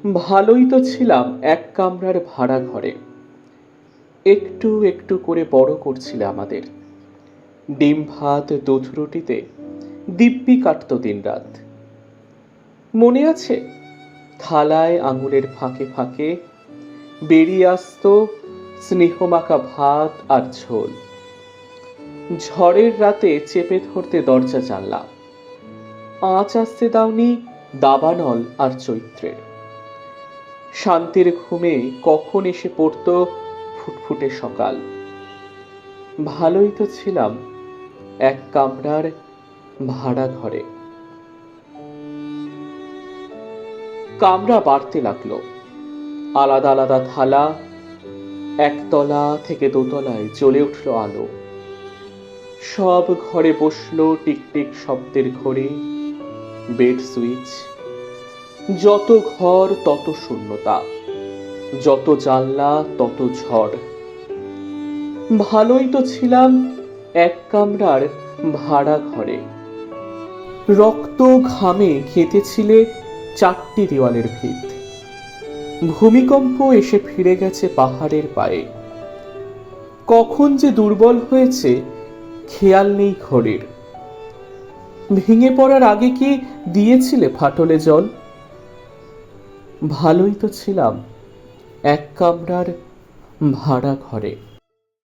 ভালোই তো ছিলাম এক কামরার ভাড়া ঘরে। একটু একটু করে বড় করছিলে আমাদের। ডিম ভাত দুধ রুটিতে দিব্যি কাটত দিনরাত। মনে আছে, থালায় আঙুলের ফাঁকে ফাঁকে বেরিয়ে আসতো স্নেহমাখা ভাত আর ঝোল। ঝড়ের রাতে চেপে ধরতে দরজা জানলা। আঁচ আসতে দাওনি দাবানল আর চৈত্রের। শান্তির ঘুমে কখন এসে পড়তো ফুটফুটে সকাল। ভালোই তো ছিলাম এক কামরার ভাড়া ঘরে। কামরা বাড়তে লাগলো। আলাদা আলাদা থালা, একতলা থেকে দোতলায় জ্বলে উঠল আলো। সব ঘরে বসলো টিকটিক শব্দের ঘড়ি, বেড সুইচ। যত ঘর তত শূন্যতা, যত জানলা তত ঝড়। ভালোই তো ছিলাম এক কামরার ভাড়া ঘরে। রক্ত ঘামে খেতেছিলে চারটি দেওয়ালের ভিত। ভূমিকম্প এসে ফিরে গেছে পাহাড়ের পায়ে। কখন যে দুর্বল হয়েছে খেয়াল নেই ঘড়ির। ভেঙে পড়ার আগে কি দিয়েছিলে ফাটলে জল? ভালোই তো ছিলাম এক কামরার ভাড়া ঘরে।